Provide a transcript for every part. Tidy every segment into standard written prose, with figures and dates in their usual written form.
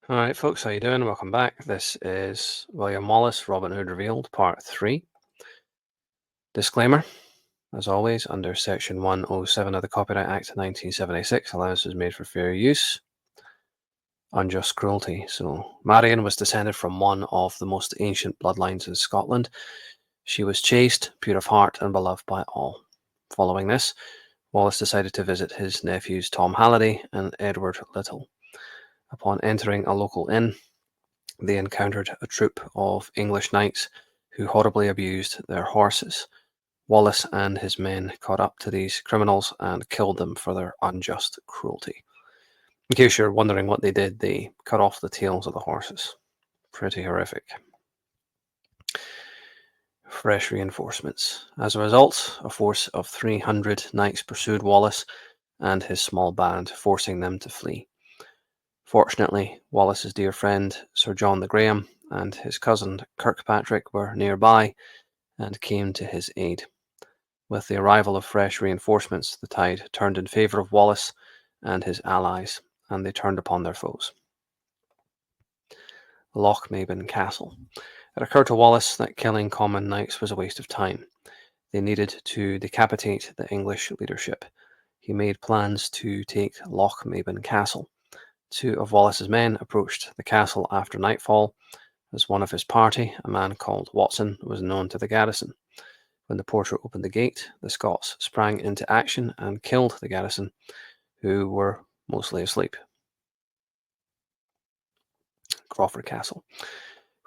All right, folks, how you doing? Welcome back. This is William Wallace, Robin Hood Revealed, Part 3. Disclaimer, as always, under Section 107 of the Copyright Act 1976, allowance is made for fair use. Unjust cruelty. So, Marian was descended from one of the most ancient bloodlines in Scotland. She was chaste, pure of heart, and beloved by all. Following this, Wallace decided to visit his nephews Tom Halliday and Edward Little. Upon entering a local inn, they encountered a troop of English knights who horribly abused their horses. Wallace and his men caught up to these criminals and killed them for their unjust cruelty. In case you're wondering what they did, they cut off the tails of the horses. Pretty horrific. Fresh reinforcements. As a result, a force of 300 knights pursued Wallace and his small band, forcing them to flee. Fortunately, Wallace's dear friend Sir John the Graham and his cousin Kirkpatrick were nearby and came to his aid. With the arrival of fresh reinforcements, the tide turned in favour of Wallace and his allies, and they turned upon their foes. Lochmaben Castle. It occurred to Wallace that killing common knights was a waste of time. They needed to decapitate the English leadership. He made plans to take Lochmaben Castle. Two of Wallace's men approached the castle after nightfall, as one of his party, a man called Watson, was known to the garrison. When the porter opened the gate, the Scots sprang into action and killed the garrison, who were mostly asleep. Crawford Castle.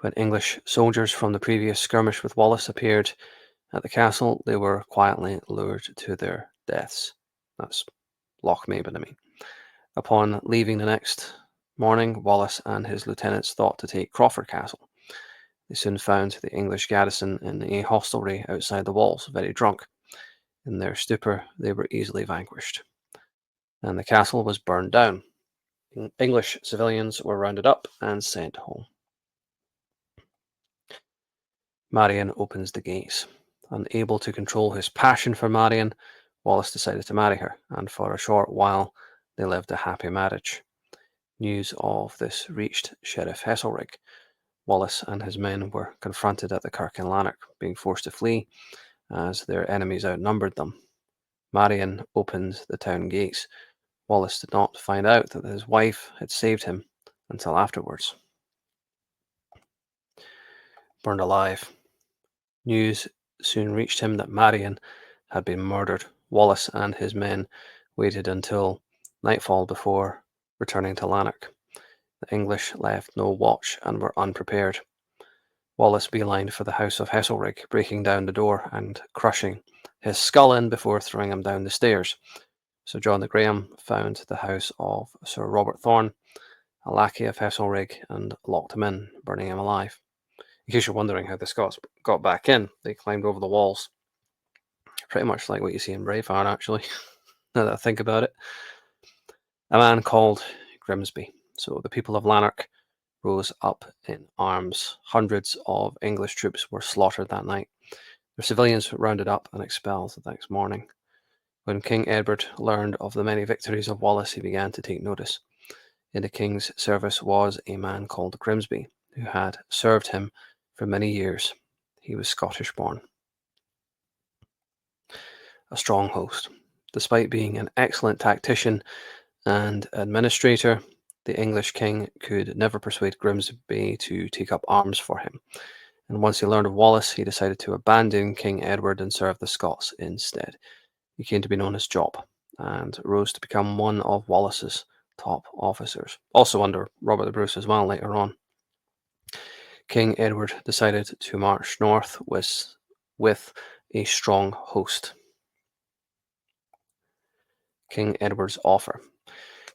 When English soldiers from the previous skirmish with Wallace appeared at the castle, they were quietly lured to their deaths. That's Lochmaben, I mean. Upon leaving the next morning, Wallace and his lieutenants thought to take Crawford Castle. They soon found the English garrison in a hostelry outside the walls, very drunk. In their stupor, they were easily vanquished, and the castle was burned down. English civilians were rounded up and sent home. Marian opens the gates. Unable to control his passion for Marian, Wallace decided to marry her, and for a short while they lived a happy marriage. News of this reached Sheriff Heselrigg. Wallace and his men were confronted at the kirk in Lanark, being forced to flee as their enemies outnumbered them. Marian opened the town gates. Wallace did not find out that his wife had saved him until afterwards. Burned alive. News soon reached him that Marian had been murdered. Wallace and his men waited until nightfall before returning to Lanark. The English left no watch and were unprepared. Wallace beelined for the house of Heselrigg, breaking down the door and crushing his skull in before throwing him down the stairs. Sir John the Graham found the house of Sir Robert Thorne, a lackey of Heselrigg, and locked him in, burning him alive. In case you're wondering how the Scots got back in, they climbed over the walls. Pretty much like what you see in Braveheart, actually, now that I think about it. A man called Grimsby. So the people of Lanark rose up in arms. Hundreds of English troops were slaughtered that night. Their civilians rounded up and expelled the next morning. When King Edward learned of the many victories of Wallace, he began to take notice. In the king's service was a man called Grimsby, who had served him for many years. He was Scottish born. A strong host. Despite being an excellent tactician and administrator, the English king could never persuade Grimsby to take up arms for him, and once he learned of Wallace, he decided to abandon King Edward and serve the Scots instead. He came to be known as Job, and rose to become one of Wallace's top officers, also under Robert the Bruce as well later on. King Edward decided to march north with a strong host. King Edward's offer.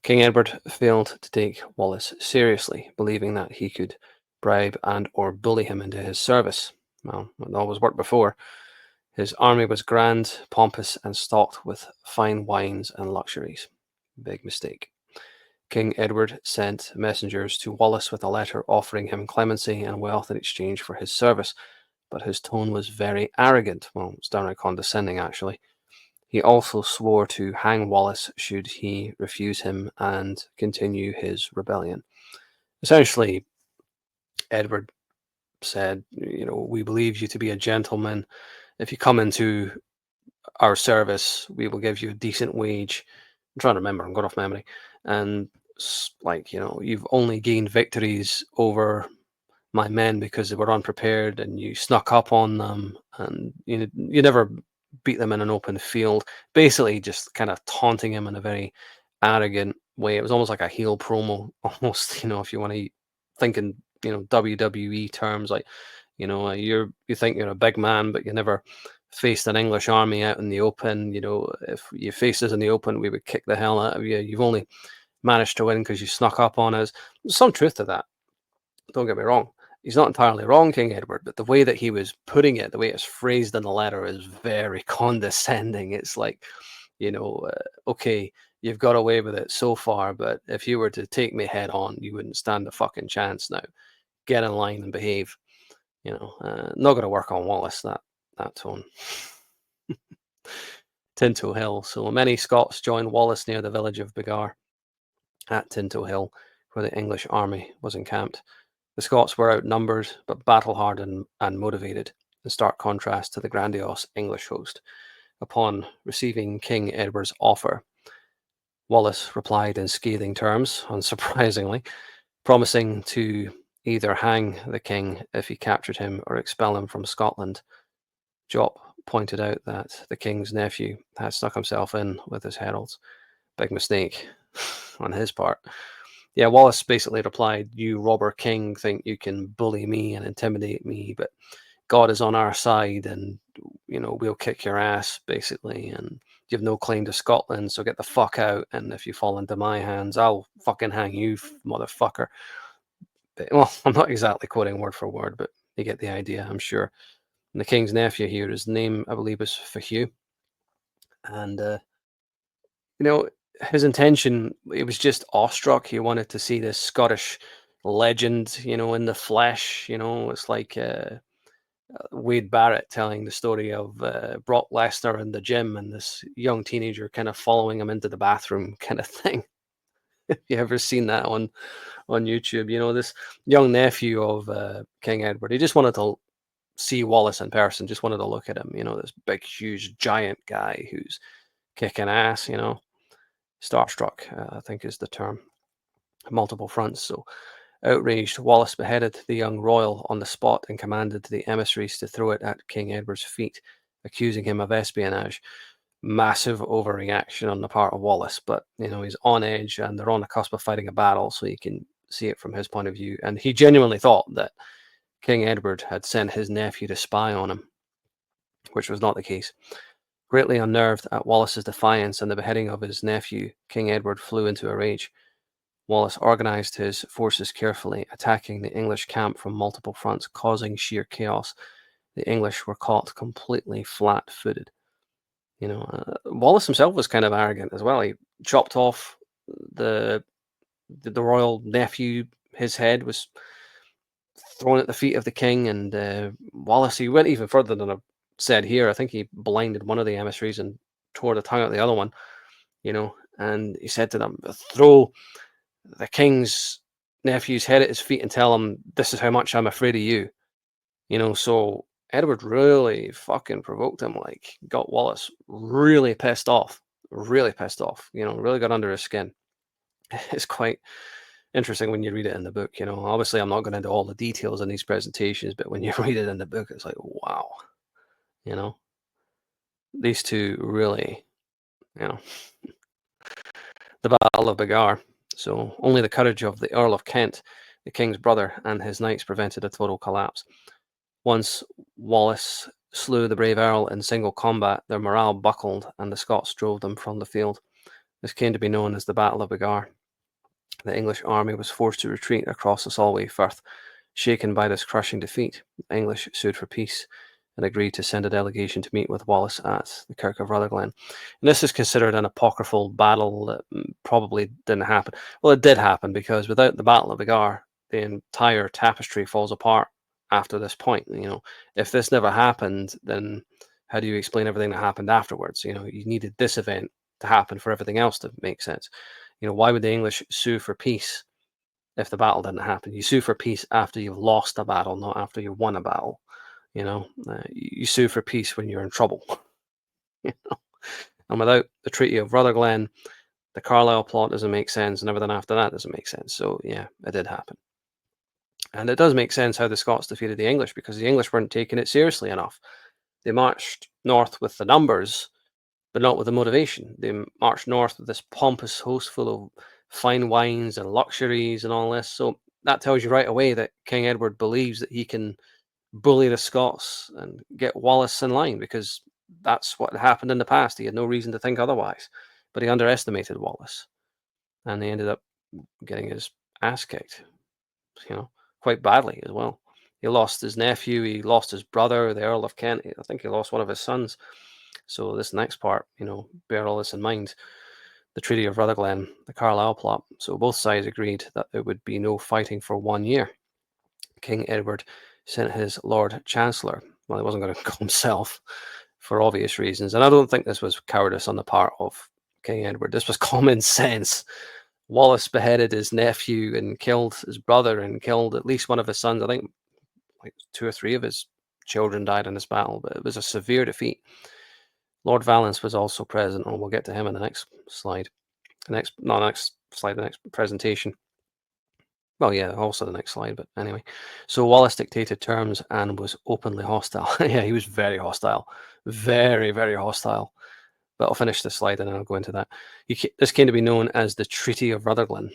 King Edward failed to take Wallace seriously, believing that he could bribe and or bully him into his service. Well, it always worked before. His army was grand, pompous, and stocked with fine wines and luxuries. Big mistake. King Edward sent messengers to Wallace with a letter offering him clemency and wealth in exchange for his service, but his tone was very arrogant. Well, it's downright condescending, actually. He also swore to hang Wallace should he refuse him and continue his rebellion. Essentially, Edward said, "We believe you to be a gentleman. If you come into our service, we will give you a decent wage." I'm trying to remember, I'm going off memory. And like, you've only gained victories over my men because they were unprepared and you snuck up on them and you never beat them in an open field. Basically, just kind of taunting him in a very arrogant way. It was almost like a heel promo, almost, if you want to think in, WWE terms, like, you think you're a big man, but you never faced an English army out in the open. If you faced us in the open, we would kick the hell out of you. You've only managed to win because you snuck up on us. There's some truth to that. Don't get me wrong. He's not entirely wrong, King Edward, but the way that he was putting it, the way it's phrased in the letter, is very condescending. It's like, okay, you've got away with it so far, but if you were to take me head on, you wouldn't stand a fucking chance now. Get in line and behave. Not going to work on Wallace, that tone. Tinto Hill. So many Scots joined Wallace near the village of Begar at Tinto Hill, where the English army was encamped. The Scots were outnumbered, but battle-hardened and motivated, in stark contrast to the grandiose English host. Upon receiving King Edward's offer, Wallace replied in scathing terms, unsurprisingly, promising to either hang the king if he captured him or expel him from Scotland. Jopp pointed out that the king's nephew had stuck himself in with his heralds. Big mistake on his part. Yeah, Wallace basically replied, "You robber king think you can bully me and intimidate me, but God is on our side and, we'll kick your ass, basically. And you have no claim to Scotland, so get the fuck out. And if you fall into my hands, I'll fucking hang you, motherfucker." But, well, I'm not exactly quoting word for word, but you get the idea, I'm sure. And the king's nephew here, his name, I believe, is Fahue. And, you know, his intention, it was just awestruck. He wanted to see this Scottish legend, in the flesh. It's like Wade Barrett telling the story of Brock Lesnar in the gym and this young teenager kind of following him into the bathroom, kind of thing. If you ever seen that on YouTube, this young nephew of King Edward, he just wanted to see Wallace in person, just wanted to look at him. This big, huge, giant guy who's kicking ass. Starstruck, I think is the term. Multiple fronts. So outraged, Wallace beheaded the young royal on the spot and commanded the emissaries to throw it at King Edward's feet, accusing him of espionage. Massive overreaction on the part of Wallace, but he's on edge and they're on the cusp of fighting a battle, so you can see it from his point of view. And he genuinely thought that King Edward had sent his nephew to spy on him, which was not the case. Greatly unnerved at Wallace's defiance and the beheading of his nephew, King Edward flew into a rage. Wallace organized his forces carefully, attacking the English camp from multiple fronts, causing sheer chaos. The English were caught completely flat-footed. Wallace himself was kind of arrogant as well. He chopped off the royal nephew. His head was thrown at the feet of the king, and Wallace, he went even further than I've said here. I think he blinded one of the emissaries and tore the tongue out the other one. And he said to them, "Throw the king's nephew's head at his feet and tell him this is how much I'm afraid of you." So Edward really fucking provoked him, like got Wallace really pissed off, really pissed off, really got under his skin. It's quite interesting when you read it in the book. Obviously I'm not going into all the details in these presentations, but when you read it in the book, it's like, wow, you know, these two really, you know, the Battle of Begar. So only the courage of the Earl of Kent, the king's brother, and his knights prevented a total collapse. Once Wallace slew the brave Earl in single combat, their morale buckled and the Scots drove them from the field. This came to be known as the Battle of Begar. The English army was forced to retreat across the Solway Firth. Shaken by this crushing defeat, the English sued for peace and agreed to send a delegation to meet with Wallace at the Kirk of Rutherglen. And this is considered an apocryphal battle that probably didn't happen. Well, it did happen, because without the Battle of Begar, the entire tapestry falls apart after this point. If this never happened, then how do you explain everything that happened afterwards? You needed this event to happen for everything else to make sense. Why would the English sue for peace if the battle didn't happen. You sue for peace after you've lost a battle, not after you won a battle. You sue for peace when you're in trouble. You know? And without the Treaty of Rutherglen, the Carlisle plot doesn't make sense, and everything after that doesn't make sense. So yeah, it did happen. And it does make sense how the Scots defeated the English, because the English weren't taking it seriously enough. They marched north with the numbers, but not with the motivation. They marched north with this pompous host full of fine wines and luxuries and all this. So that tells you right away that King Edward believes that he can bully the Scots and get Wallace in line, because that's what happened in the past. He had no reason to think otherwise. But he underestimated Wallace, and he ended up getting his ass kicked, quite badly as well. He lost his nephew, he lost his brother, the Earl of Kent. I think he lost one of his sons. So this next part, bear all this in mind. The Treaty of Rutherglen, the Carlisle plot. So both sides agreed that there would be no fighting for 1 year. King Edward sent his Lord Chancellor. Well, he wasn't going to go himself for obvious reasons. And I don't think this was cowardice on the part of King Edward. This was common sense. Wallace beheaded his nephew and killed his brother and killed at least one of his sons. I think like 2 or 3 of his children died in this battle, but it was a severe defeat. Lord Valence was also present, and we'll get to him in the next slide. The next presentation. Well, yeah, also the next slide, but anyway. So Wallace dictated terms and was openly hostile. Yeah, he was very hostile. Very, very hostile. But I'll finish this slide and then I'll go into that. This came to be known as the Treaty of Rutherglen.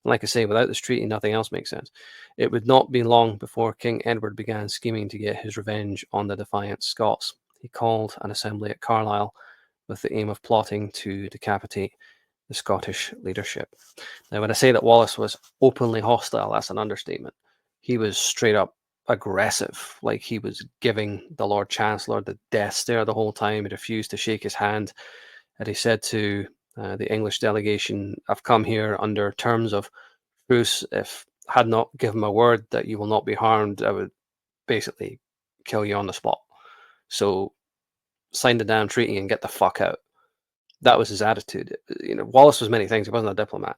Like I say, without this treaty, nothing else makes sense. It would not be long before King Edward began scheming to get his revenge on the defiant Scots. He called an assembly at Carlisle with the aim of plotting to decapitate the Scottish leadership. Now, when I say that Wallace was openly hostile, that's an understatement. He was straight up aggressive, like he was giving the Lord Chancellor the death stare the whole time. He refused to shake his hand. And he said to the English delegation, "I've come here under terms of truce. If I had not given my word that you will not be harmed, I would basically kill you on the spot. So sign the damn treaty and get the fuck out." That was his attitude. Wallace was many things. He wasn't a diplomat.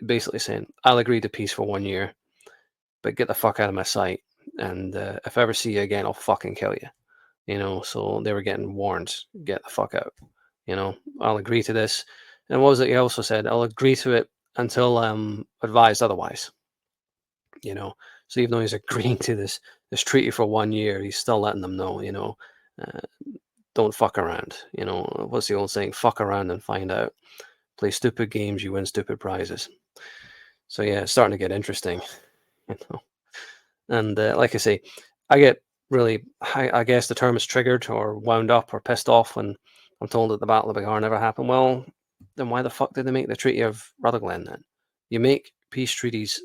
Basically saying, "I'll agree to peace for 1 year, but get the fuck out of my sight. And if I ever see you again, I'll fucking kill you." So they were getting warned, get the fuck out. I'll agree to this. And what was it he also said? "I'll agree to it until I'm advised otherwise." So even though he's agreeing to this treaty for 1 year, he's still letting them know, uh, don't fuck around. What's the old saying? Fuck around and find out. Play stupid games, you win stupid prizes. So yeah, it's starting to get interesting. you know. And like I say, I get really, I guess the term is triggered or wound up or pissed off when I'm told that the Battle of Biggar never happened. Well, then why the fuck did they make the Treaty of Rutherglen then? You make peace treaties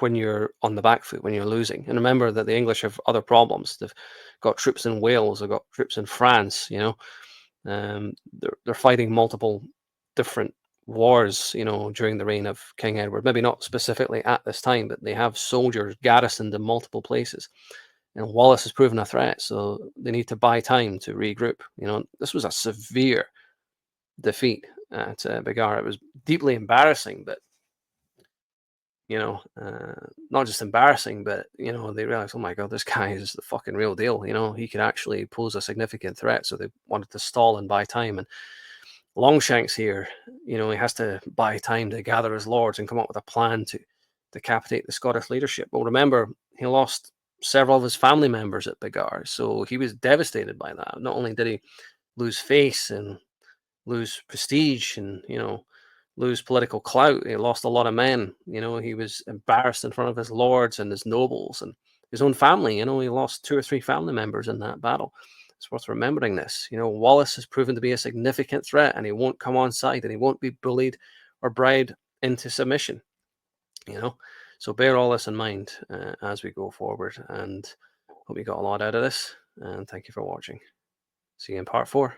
when you're on the back foot, when you're losing. And remember that the English have other problems. They've got troops in Wales, they've got troops in France, they're fighting multiple different wars, during the reign of King Edward. Maybe not specifically at this time, but they have soldiers garrisoned in multiple places. And Wallace has proven a threat, so they need to buy time to regroup. This was a severe defeat at Biggar. It was deeply embarrassing, but not just embarrassing, but they realized, oh my god, this guy is the fucking real deal. He could actually pose a significant threat. So they wanted to stall and buy time. And Longshanks here, he has to buy time to gather his lords and come up with a plan to decapitate the Scottish leadership. Well, remember, he lost several of his family members at Biggar, so he was devastated by that. Not only did he lose face and lose prestige and lose political clout, he lost a lot of men. He was embarrassed in front of his lords and his nobles and his own family. He lost 2 or 3 family members in that battle. It's worth remembering this. Wallace has proven to be a significant threat, and he won't come on side, and he won't be bullied or bribed into submission. So bear all this in mind as we go forward, and hope you got a lot out of this, and thank you for watching. See you in part 4.